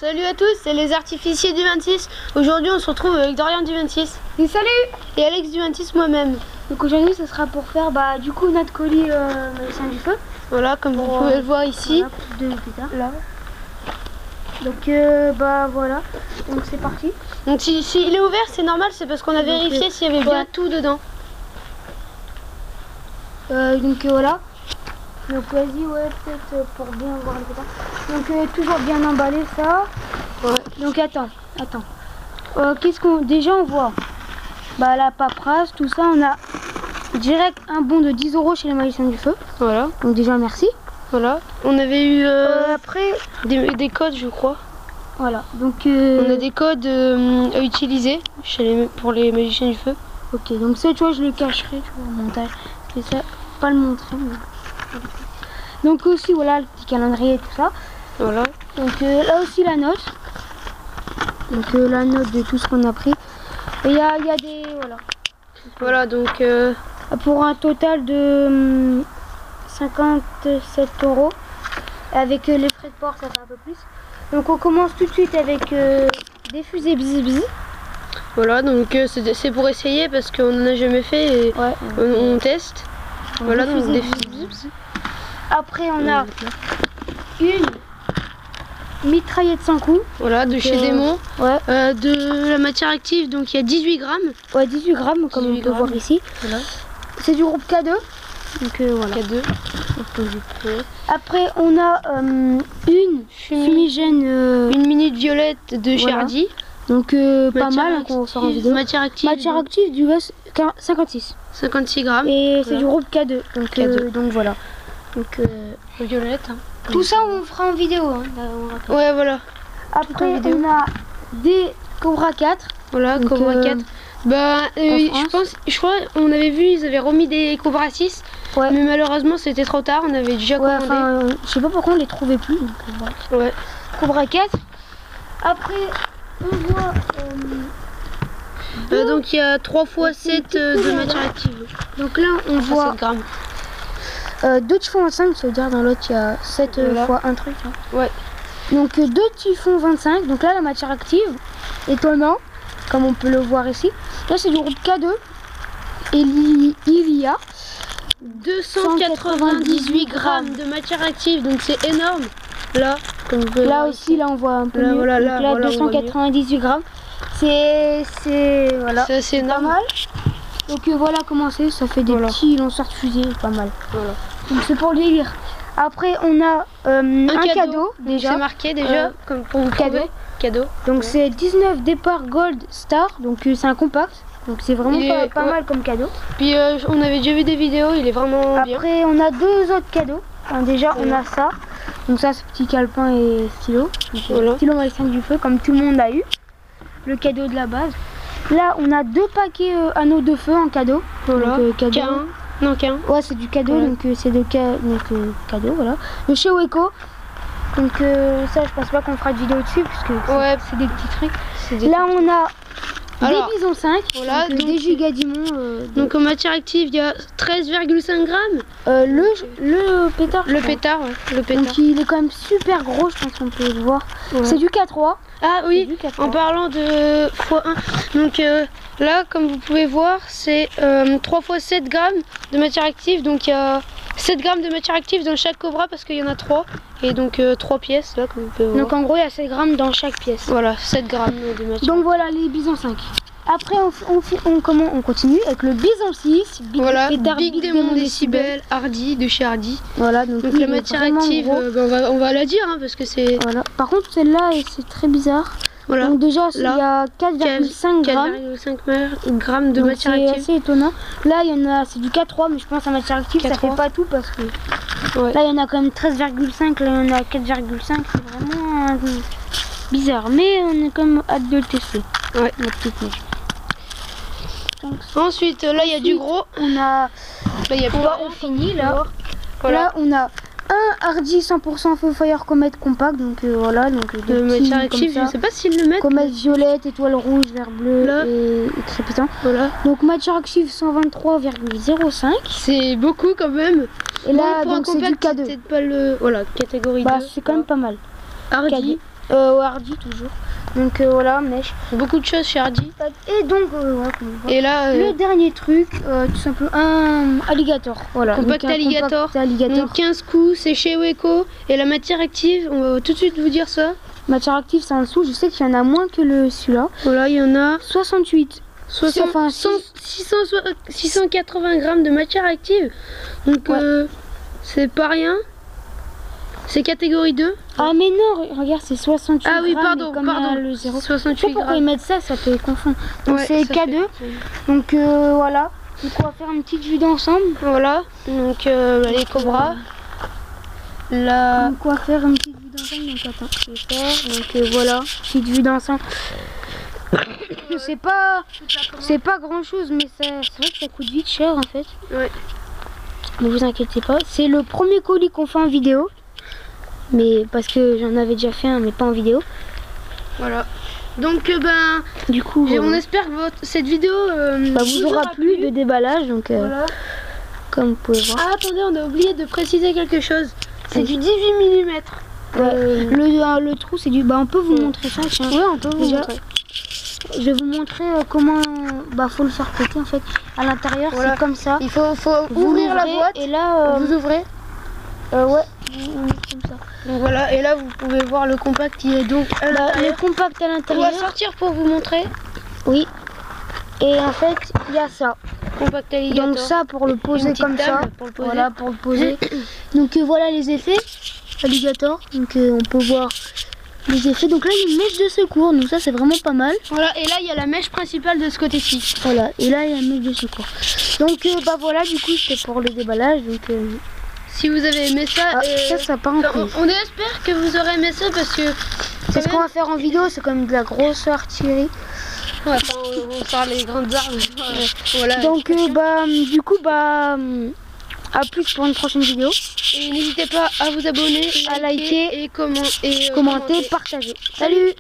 Salut à tous, c'est les artificiers du 26. Aujourd'hui on se retrouve avec Dorian du 26. Et salut. Et Alex du 26, moi-même. Donc aujourd'hui ce sera pour faire du coup notre colis magicien du feu. Voilà, comme vous pouvez le voir ici. Voilà, là. Donc voilà, donc c'est parti. Donc si il est ouvert, c'est normal, c'est parce qu'on a vérifié s'il y avait bien tout dedans. Voilà. Donc vas-y, ouais, peut-être pour bien voir les pétards. Donc toujours bien emballé ça. Ouais. Donc attends. Qu'est-ce qu'on déjà on voit? La paperasse, tout ça, on a direct un bon de 10 € chez les magiciens du feu. Voilà. Donc déjà merci. Voilà. On avait eu après des codes, je crois. Voilà. Donc on a des codes à utiliser pour les magiciens du feu. Ok, donc ça tu vois je le cacherai tu vois, au montage. Je vais pas le montrer. Mais... Donc aussi voilà le petit calendrier et tout ça. Voilà. Donc là aussi la note. Donc la note de tout ce qu'on a pris. Et il y a des voilà. Voilà donc pour un total de 57 €. Avec les frais de port ça fait un peu plus. Donc on commence tout de suite avec des fusées bzz. Voilà, donc c'est pour essayer parce qu'on n'en a jamais fait et ouais, on teste. Voilà, donc des fusées. Après on a une mitraillette sans coup. Voilà, de chez Démon. Ouais. De la matière active, donc il y a 18 grammes. Ouais, 18 grammes comme on peut voir ici. Voilà. C'est du groupe K2. Donc voilà. K2. Après on a une fumigène. Une minute violette de chez Hardy. Donc pas mal qu'on sort en vidéo. Matière active du 56. 56 grammes. Et c'est du groupe K2. Donc, donc voilà. Donc violette. Hein. Tout ça on fera en vidéo. Hein, ouais voilà. Après on a des Cobra 4. Voilà, donc, Cobra 4. Je crois on avait vu, ils avaient remis des Cobra 6. Ouais. Mais malheureusement c'était trop tard, on avait déjà commandé. Je sais pas pourquoi on les trouvait plus. Donc, voilà. Ouais. Cobra 4. Après on voit donc il y a 3 x 7 de matière active. Donc là on voit 7 grammes. 2 typhons 25, ça veut dire dans l'autre il y a 7 fois un truc. Hein. Ouais. Donc 2 typhons 25, donc là la matière active, étonnant, comme on peut le voir ici. Là c'est du groupe K2. Et il y a 298 grammes de matière active, donc c'est énorme. Là, comme vous pouvez voir aussi, là on voit un peu là, mieux. Voilà, donc là 298 grammes. C'est voilà. C'est assez énorme. Pas mal. Donc voilà comment c'est, ça fait des petits lanceurs de fusée, pas mal. Voilà. Donc c'est pour le délire. Après on a un cadeau déjà. C'est marqué déjà comme pour vous cadeau. Donc c'est 19 départ Gold Star, donc c'est un compact. Donc c'est vraiment pas mal comme cadeau. Puis on avait déjà vu des vidéos, il est vraiment bien. Après on a 2 autres cadeaux. Enfin, déjà on a ça. Donc ça c'est petit calepin et stylo. Stylo magicien du feu comme tout le monde a eu. Le cadeau de la base. Là on a 2 paquets anneaux de feu en cadeau. Voilà. Donc, cadeau. Non, qu'un. Ouais c'est du cadeau, donc c'est de cadeau, voilà. De chez Weko. Donc ça je pense pas qu'on fera de vidéo dessus parce que c'est des petits trucs. Là on a des bisons 5, voilà, donc des gigadimons. Donc en matière active il y a 13,5 grammes. Le pétard. Le pétard, le pétard. Donc il est quand même super gros, je pense qu'on peut le voir. Ouais. C'est du K3. Ah oui, en parlant de x1. Donc là, comme vous pouvez voir, c'est 3 x 7 grammes de matière active. Donc il y a 7 grammes de matière active dans chaque Cobra parce qu'il y en a 3. Et donc 3 pièces là, comme vous pouvez voir. Donc en gros, il y a 7 grammes dans chaque pièce. Voilà, 7 grammes de matière. Donc voilà les bisons 5. Après on continue avec le bison 6, Big Démon Décibel, Hardy, de chez Hardy. Voilà, donc la matière active, on va la dire hein, parce que c'est... Voilà. Par contre celle-là c'est très bizarre. Voilà. Donc déjà il y a 4,5 grammes de matière active. C'est assez étonnant. Là il y en a, c'est du K3 mais je pense à matière active ça fait pas tout parce que là il y en a quand même 13,5, là il y en a 4,5, c'est vraiment bizarre. Mais on est quand même hâte de le tester. Ouais. La petite neige. Ensuite, là il y a du gros. On a. Là il y a on finit là. Voilà. Là on a un Hardy 100% Feu Fire Comet compact. Donc voilà. Donc de matière active, je sais pas s'ils le mettent. Comète violette, étoile rouge, vert bleu et crépitant. Voilà. Donc matière active 123,05. C'est beaucoup quand même. Et là donc c'est du K2. C'est peut-être pas le. Voilà, catégorie 2. C'est quand même pas mal. Hardy. Au Hardy toujours. Donc voilà, mèche. Beaucoup de choses chez Hardy. Et donc, voilà, comme on voit. Et là, le dernier truc, tout simplement, un alligator. Voilà. Compact alligator. Donc 15 coups, c'est chez Weco. Et la matière active, on va tout de suite vous dire ça. Matière active, c'est en dessous. Je sais qu'il y en a moins que celui-là. Voilà, il y en a 68. 680 grammes de matière active. Donc c'est pas rien. C'est catégorie 2. Ah mais non, regarde, c'est 68 Ah oui, grammes. pardon. Le 0. 68 pourquoi ils mettent ça te confond. Donc ouais, c'est K2. Donc voilà. Donc on va faire une petite vue d'ensemble. Voilà. Donc les cobras. Là. Donc on va faire une petite vue d'ensemble. Donc attends, je vais faire. Donc voilà, petite vue d'ensemble. C'est pas grand chose, mais c'est vrai que ça coûte vite cher en fait. Ouais. Ne vous inquiétez pas. C'est le premier colis qu'on fait en vidéo. Mais parce que j'en avais déjà fait un, mais pas en vidéo. Voilà. Donc du coup, on espère que cette vidéo vous aura plu de déballage. Donc voilà. Comme vous pouvez voir. Ah attendez, on a oublié de préciser quelque chose. C'est du 18 mm. Le trou c'est du. On peut vous montrer ça. Tiens. Ouais, on peut vous montrer. Je vais vous montrer comment faut le faire péter en fait. À l'intérieur, voilà. C'est comme ça. Il faut ouvrir la boîte. Et là, vous ouvrez. Ouais. Comme ça. Donc voilà, et là vous pouvez voir le compact qui est donc à l'intérieur. Le compact à l'intérieur. On va sortir pour vous montrer. Oui. Et en fait, il y a ça. Compact alligator. Donc ça pour le poser comme ça. Pour le poser. Voilà, pour le poser. Donc voilà les effets. Alligator. Donc on peut voir les effets. Donc là il y a une mèche de secours. Donc ça c'est vraiment pas mal. Voilà, et là il y a la mèche principale de ce côté-ci. Voilà, et là il y a une mèche de secours. Donc voilà, du coup c'était pour le déballage. Donc si vous avez aimé ça, ça part en couille. On espère que vous aurez aimé ça parce que c'est ce qu'on va faire en vidéo. C'est comme de la grosse artillerie. Ouais, on sort les grandes armes. Voilà. Donc du coup à plus pour une prochaine vidéo. Et n'hésitez pas à vous abonner, à liker et commenter, partager. Salut.